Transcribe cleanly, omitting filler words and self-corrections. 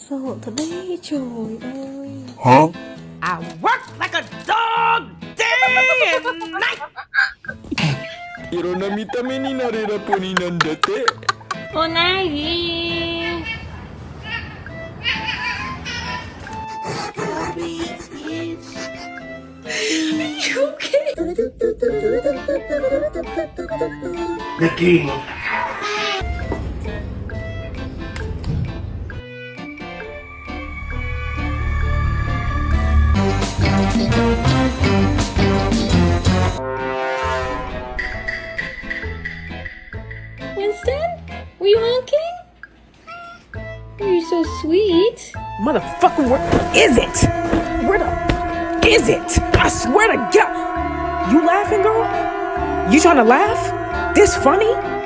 sợ thật đấy, trời ơi. Hả? I work like a dog day and night. いろんな見た目になれるポニーなんだって。おなぎ。You okay? Nikki. Winston? Were you honking? You're so sweet. Motherfucker, where is it? Where the is it? I swear to God. You laughing, girl? You trying to laugh? This funny?